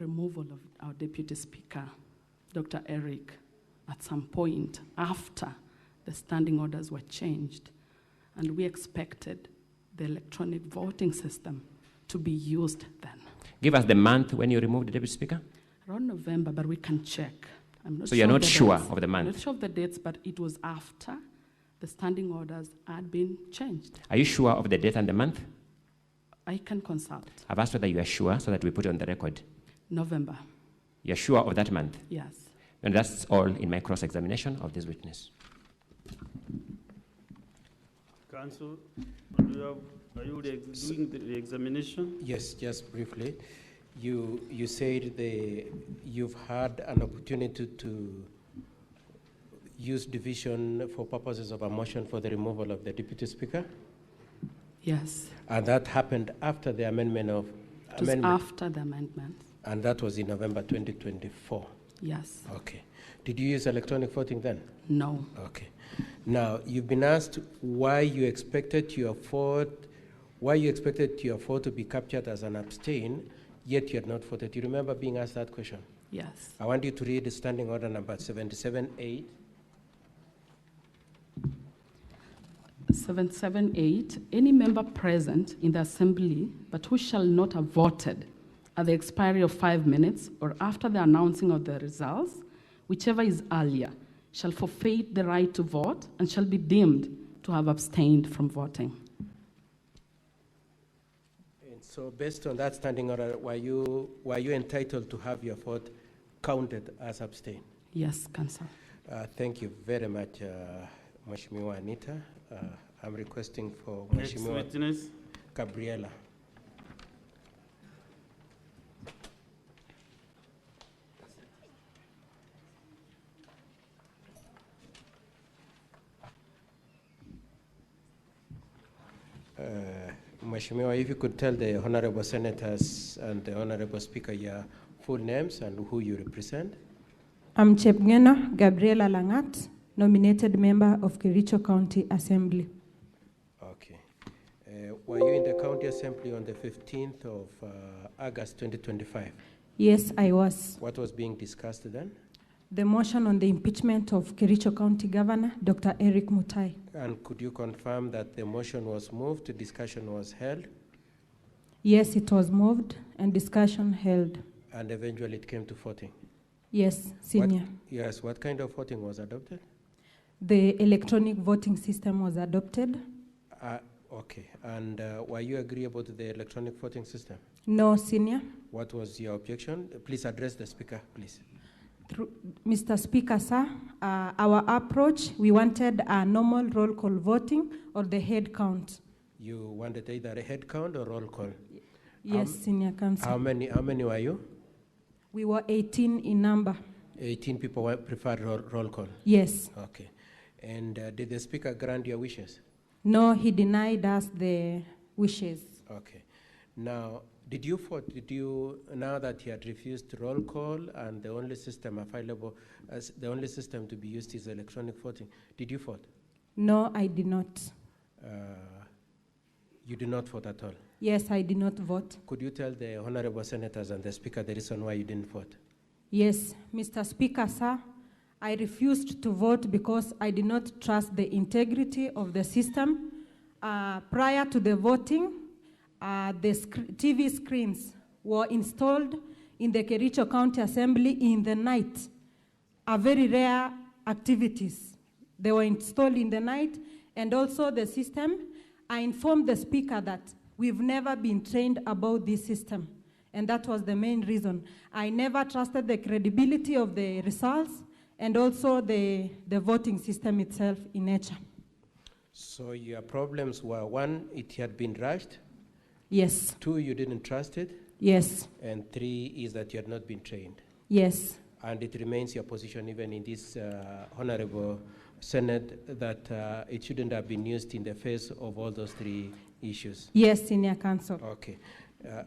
removal of our Deputy Speaker, Dr. Eric, at some point after the standing orders were changed, and we expected the electronic voting system to be used then. Give us the month when you removed the Deputy Speaker. Around November, but we can check. I'm not So sure you're not sure dates. of the month? I'm not sure of the dates, but it was after the standing orders had been changed. Are you sure of the date and the month? I can consult. I've asked whether you are sure so that we put it on the record. November. You're sure of that month? Yes. And that's all in my cross-examination of this witness. Counsel, are you doing the examination? Yes, just briefly. You said you've had an opportunity to use division for purposes of a motion for the removal of the Deputy Speaker? Yes. And that happened after the amendment of... It was after the amendment. And that was in November 2024? Yes. Okay. Did you use electronic voting then? No. Okay. Now, you've been asked why you expected your vote to be captured as an abstain, yet you had not voted. You remember being asked that question? Yes. I want you to read the standing order number 77-8. 778, any member present in the assembly but who shall not have voted at the expiry of 5 minutes or after the announcing of the results, whichever is earlier, shall forfeit the right to vote and shall be deemed to have abstained from voting. And so based on that standing order, were you entitled to have your vote counted as abstain? Yes, Counsel. Thank you very much, Mheshimiwa Anita. I'm requesting for Next Mheshimiwa witness. Gabriela. Mheshimiwa, if you could tell the honorable senators and the honorable speaker your full names and who you represent. I'm Chepngeno Gabriela Langat, nominated member of Kericho County Assembly. Okay. Were you in the county assembly on the 15th of August 2025? Yes, I was. What was being discussed then? The motion on the impeachment of Kericho County Governor, Dr. Eric Mutai. And could you confirm that the motion was moved, discussion was held? Yes, it was moved and discussion held. And eventually it came to voting? Yes, Senior. What kind of voting was adopted? The electronic voting system was adopted. Okay, and were you agreeable to the electronic voting system? No, Senior. What was your objection? Please address the speaker, please. Mr. Speaker, sir, our approach, we wanted a normal roll call voting or the head count. You wanted either a head count or roll call? Yes, Senior Counsel. How many were you? We were 18 in number. 18 people preferred roll call? Yes. Okay. And did the speaker grant your wishes? No, he denied us the wishes. Okay. Now, did you vote? Now that he had refused roll call and the only system available, the only system to be used is electronic voting, did you vote? No, I did not. You did not vote at all? Yes, I did not vote. Could you tell the honorable senators and the speaker the reason why you didn't vote? Yes, Mr. Speaker, sir, I refused to vote because I did not trust the integrity of the system. Prior to the voting, the TV screens were installed in the Kericho County Assembly in the night. A very rare activities. They were installed in the night, and also the system, I informed the speaker that we've never been trained about this system, and that was the main reason. I never trusted the credibility of the results and also the voting system itself in nature. So your problems were, one, it had been rushed. Yes. 2, you didn't trust it. Yes. And 3 is that you had not been trained. Yes. And it remains your position even in this honorable Senate that it shouldn't have been used in the face of all those 3 issues. Yes, Senior Counsel. Okay.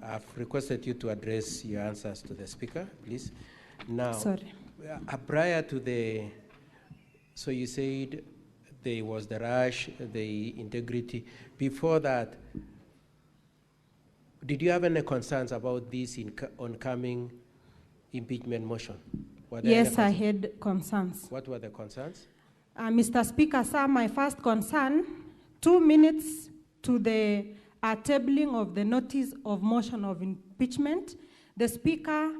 I've requested you to address your answers to the speaker, please. Now, sorry. Prior to the, so you said there was the rush, the integrity. Before that, did you have any concerns about this oncoming impeachment motion? Were there Yes, any I concerns? had concerns. What were the concerns? Mr. Speaker, sir, my first concern, 2 minutes to the tabling of the notice of motion of impeachment, the Speaker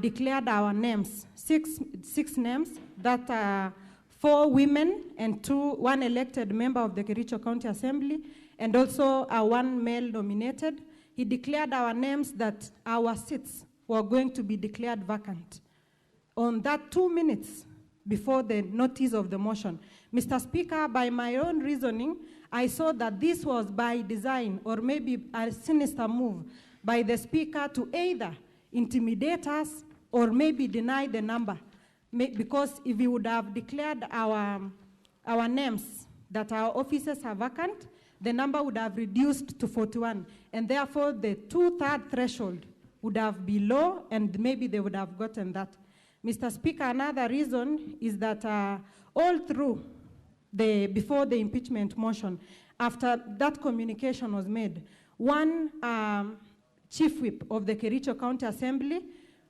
declared our names, six names, that are 4 women and 1 elected member of the Kericho County Assembly, and also 1 male nominated. He declared our names that our seats were going to be declared vacant. On that 2 minutes before the notice of the motion, Mr. Speaker, by my own reasoning, I saw that this was by design or maybe a sinister move by the Speaker to either intimidate us or maybe deny the number. Because if he would have declared our names that our offices are vacant, the number would have reduced to 41. And therefore, the 2/3 threshold would have been low, and maybe they would have gotten that. Mr. Speaker, another reason is that all through before the impeachment motion, after that communication was made, 1 chief whip of the Kericho County Assembly,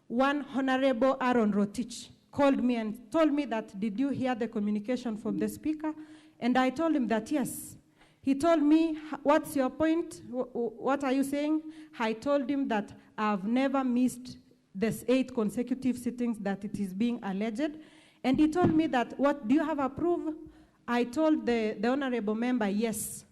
1 Honorable Aaron Rotich, called me and told me that, did you hear the communication from the Speaker? And I told him that yes. He told me, what's your point? What are you saying? I told him that I've never missed this 8 consecutive sittings that it is being alleged. And he told me that, what, do you have approved? I told the honorable member, yes.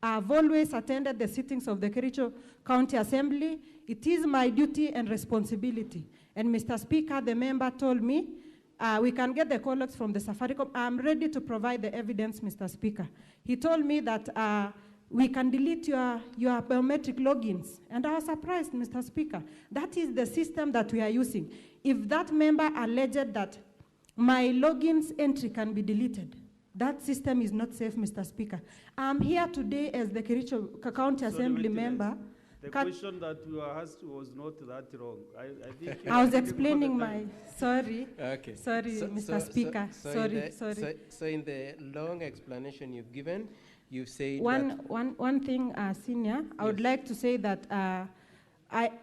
I've always attended the sittings of the Kericho County Assembly. It is my duty and responsibility. And Mr. Speaker, the member told me, we can get the call logs from the Safaricom. I'm ready to provide the evidence, Mr. Speaker. He told me that we can delete your biometric logins. And I was surprised, Mr. Speaker. That is the system that we are using. If that member alleged that my logins entry can be deleted, that system is not safe, Mr. Speaker. I'm here today as the Kericho County Assembly member. The question that you asked was not that wrong. I think I was explaining my, sorry. Okay. Sorry, Mr. Speaker. Sorry. So in the long explanation you've given, you've said one thing, Senior, I would like to say that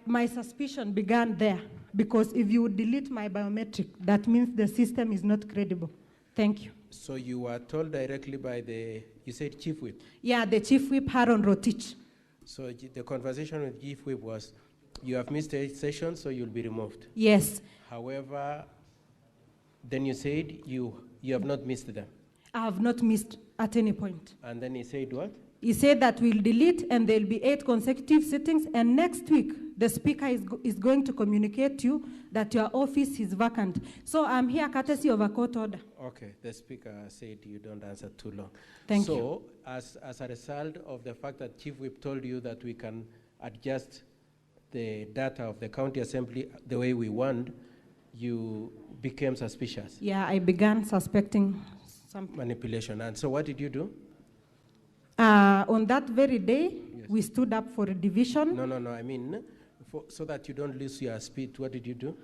my suspicion began there, because if you delete my biometric, that means the system is not credible. Thank you. So you were told directly by you said Chief Whip? Yeah, the Chief Whip, Aaron Rotich. So the conversation with Chief Whip was, you have missed 8 sessions, so you'll be removed. Yes. However, then you said you have not missed them. I have not missed at any point. And then he said what? He said that we'll delete and there'll be 8 consecutive sittings, and next week the Speaker is going to communicate to you that your office is vacant. So I'm here courtesy of a court order. Okay, the Speaker said you don't answer too long. Thank you. So as a result of the fact that Chief Whip told you that we can adjust the data of the County Assembly the way we want, you became suspicious. Yeah, I began suspecting something. Manipulation. And so what did you do? On that very day, Yes. we stood up for a division. No, I mean, so that you don't lose your speed, what did you do?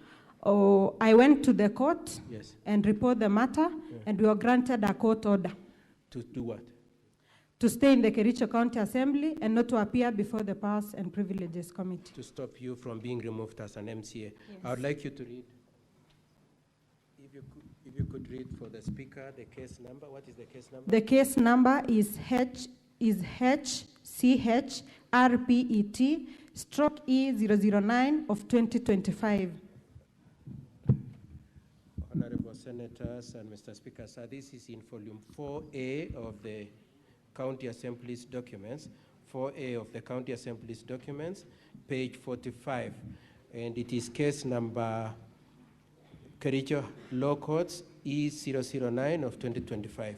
Oh, I went to the court Yes. and reported the matter, and we were granted a court order To do what? to stay in the Kericho County Assembly and not to appear before the Powers and Privileges Committee. To stop you from being removed as an MCA. Yes. I would like you to read, if you could read for the Speaker the case number. What is the case number? The case number is HCHRPET/E009 of 2025. Honorable Senators and Mr. Speaker, sir, this is in volume 4A of the County Assembly's documents, 4A of the County Assembly's documents, page 45. And it is case number Kericho Law Courts E009 of 2025.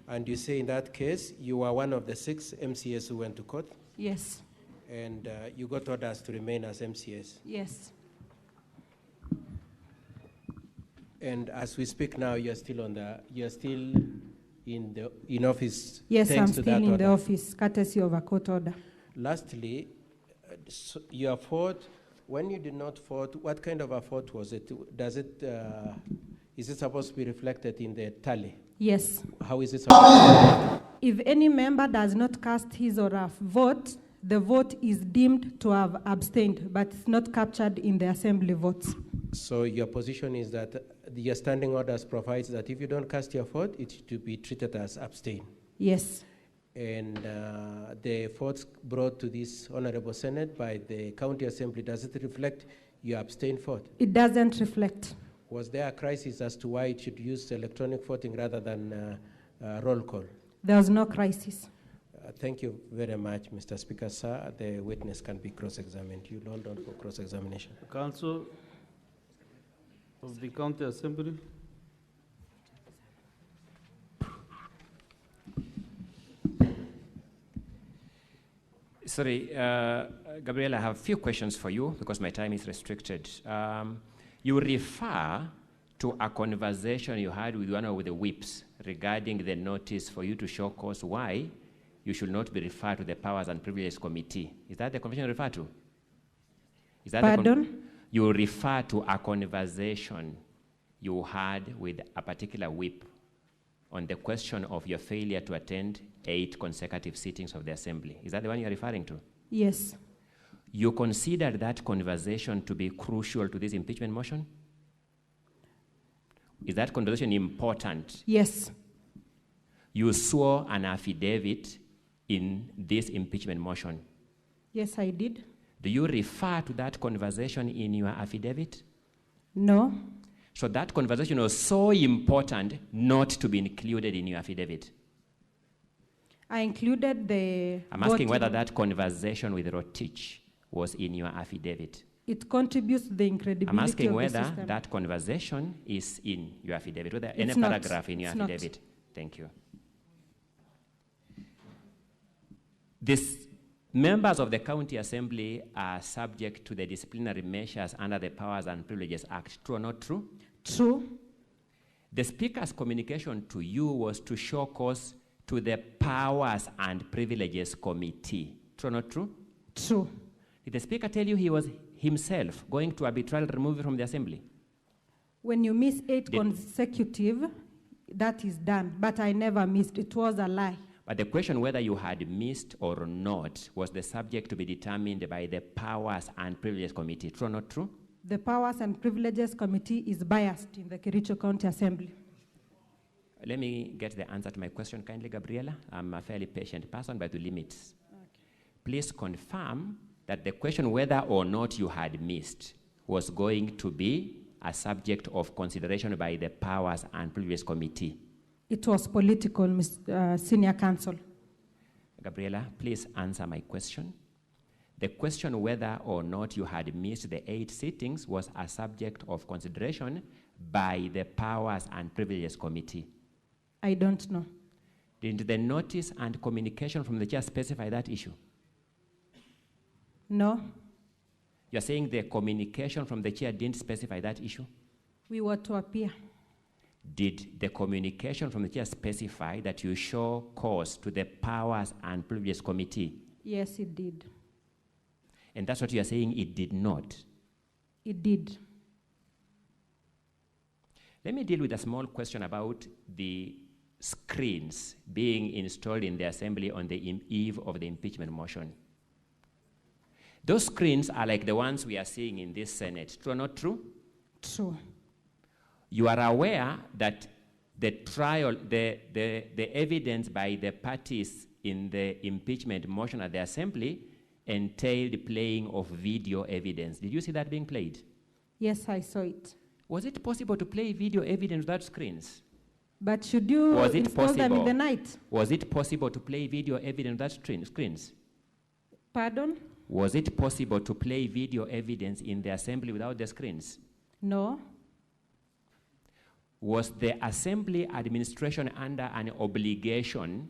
And you say in that case, you were one of the 6 MCAs who went to court? Yes. And you got orders to remain as MCAs? Yes. And as we speak now, you're still in office. Yes, thanks I'm to still that in order. the office, courtesy of a court order. Lastly, your fault, when you did not vote, what kind of a vote was it? Is it supposed to be reflected in the tally? Yes. How is it supposed If any member does not cast his or her vote, the vote is deemed to have abstained, but it's not captured in the assembly votes. So your position is that your standing orders provides that if you don't cast your vote, it should be treated as abstain. Yes. And the votes brought to this Honorable Senate by the County Assembly, does it reflect your abstain vote? It doesn't reflect. Was there a crisis as to why it should use electronic voting rather than roll call? There was no crisis. Thank you very much, Mr. Speaker. Sir, the witness can be cross-examined. You hold on for cross-examination. Council of the County Assembly. Sorry, Gabriel, I have a few questions for you because my time is restricted. You refer to a conversation you had with one of the whips regarding the notice for you to show cause why you should not be referred to the Powers and Privileges Committee. Is that the conversation you refer to? Is that Pardon? You refer to a conversation you had with a particular whip on the question of your failure to attend 8 consecutive sittings of the Assembly. Is that the one you're referring to? Yes. You considered that conversation to be crucial to this impeachment motion? Is that conversation important? Yes. You swore an affidavit in this impeachment motion. Yes, I did. Do you refer to that conversation in your affidavit? No. So that conversation was so important not to be included in your affidavit. I included the I'm asking voting. whether that conversation with Rotich was in your affidavit. It contributes to the incredibility I'm asking of the whether system. that conversation is in your affidavit, whether It's any not. paragraph in your It's not. affidavit. Thank you. These members of the County Assembly are subject to the disciplinary measures under the Powers and Privileges Act. True or not true? True. The Speaker's communication to you was to show cause to the Powers and Privileges Committee. True or not true? True. Did the Speaker tell you he was himself going to arbitrarily remove you from the Assembly? When you miss 8 consecutive, that is done. But I never missed. It was a lie. But the question whether you had missed or not was the subject to be determined by the Powers and Privileges Committee. True or not true? The Powers and Privileges Committee is biased in the Kericho County Assembly. Let me get the answer to my question kindly, Gabriela. I'm a fairly patient person, but with limits. Okay. Please confirm that the question whether or not you had missed was going to be a subject of consideration by the Powers and Privileges Committee. It was political, Senior Counsel. Gabriela, please answer my question. The question whether or not you had missed the 8 sittings was a subject of consideration by the Powers and Privileges Committee. I don't know. Didn't the notice and communication from the chair specify that issue? No. You're saying the communication from the chair didn't specify that issue? We were to appear. Did the communication from the chair specify that you show cause to the Powers and Privileges Committee? Yes, it did. And that's what you are saying it did not? It did. Let me deal with a small question about the screens being installed in the Assembly on the eve of the impeachment motion. Those screens are like the ones we are seeing in this Senate. True or not true? True. You are aware that the trial, the evidence by the parties in the impeachment motion at the Assembly entailed playing of video evidence. Did you see that being played? Yes, I saw it. Was it possible to play video evidence without screens? But should you install them in the night? Was it possible to play video evidence without screens? Pardon? Was it possible to play video evidence in the Assembly without the screens? No. Was the Assembly administration under an obligation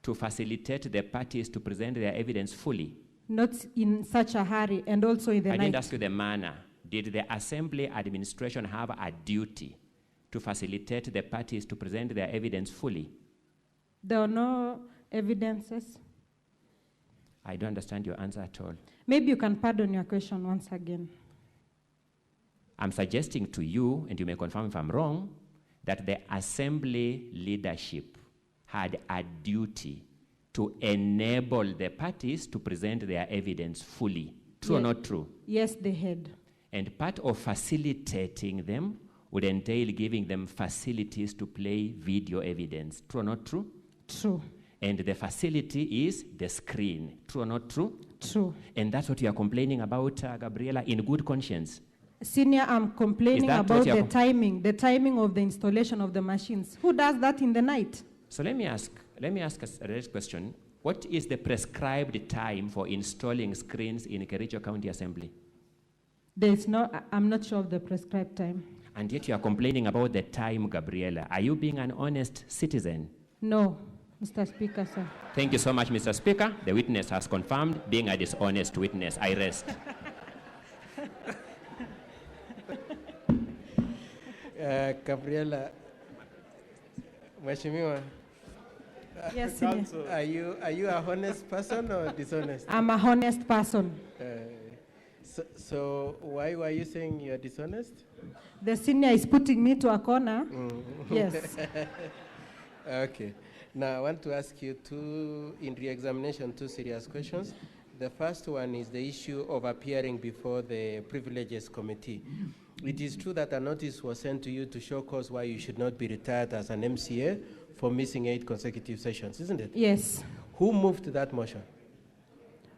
to facilitate the parties to present their evidence fully? Not in such a hurry, and also in the night. I didn't ask you the manner. Did the Assembly administration have a duty to facilitate the parties to present their evidence fully? There were no evidences. I don't understand your answer at all. Maybe you can pardon your question once again. I'm suggesting to you, and you may confirm if I'm wrong, that the Assembly leadership had a duty to enable the parties to present their evidence fully. True or not true? Yes, they had. And part of facilitating them would entail giving them facilities to play video evidence. True or not true? True. And the facility is the screen. True or not true? True. And that's what you are complaining about, Gabriela, in good conscience. Senior, I'm complaining that about what you're the timing of the installation of the machines. Who does that in the night? So let me ask a direct question. What is the prescribed time for installing screens in Kericho County Assembly? I'm not sure of the prescribed time. And yet you are complaining about the time, Gabriela. Are you being an honest citizen? No, Mr. Speaker, sir. Thank you so much, Mr. Speaker. The witness has confirmed being a dishonest witness. I rest. Gabriela, Mheshimiwa, Yes, Senior. are you a honest person or dishonest? I'm a honest person. So why were you saying you're dishonest? The senior is putting me to a corner. Yes. Okay. Now I want to ask you in re-examination, two serious questions. The first one is the issue of appearing before the Privileges Committee. It is true that a notice was sent to you to show cause why you should not be retired as an MCA for missing 8 consecutive sessions, isn't it? Yes. Who moved that motion?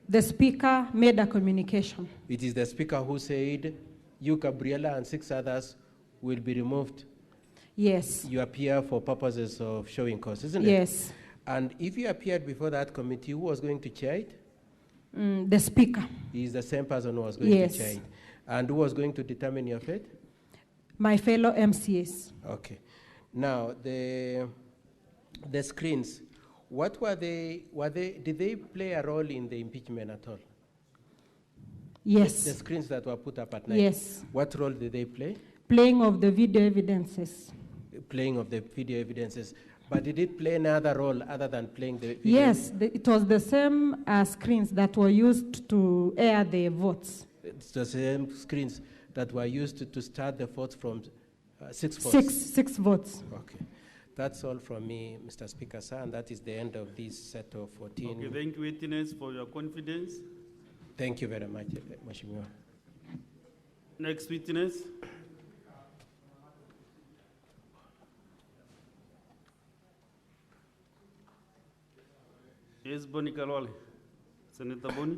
The speaker made a communication. It is the speaker who said, you, Gabriela, and 6 others will be removed. Yes. You appear for purposes of showing cause, isn't it? Yes. And if you appeared before that committee, who was going to chair it? The speaker. He is the same person who was going to chair it. And who was going to determine your fate? My fellow MCAs. Okay. Now, the screens, what were they, did they play a role in the impeachment at all? Yes. The screens that were put up at night? Yes. What role did they play? Playing of the video evidences. Playing of the video evidences. But did it play another role other than playing the video? Yes, it was the same screens that were used to air the votes. It's the same screens that were used to start the votes from 6 votes? Six votes. Okay. That's all from me, Mr. Speaker, sir, and that is the end of this set of 14. Okay, thank you, witness, for your confidence. Thank you very much, Mheshimiwa. Next witness. Yes, Boni Kalwale. Senator Boni.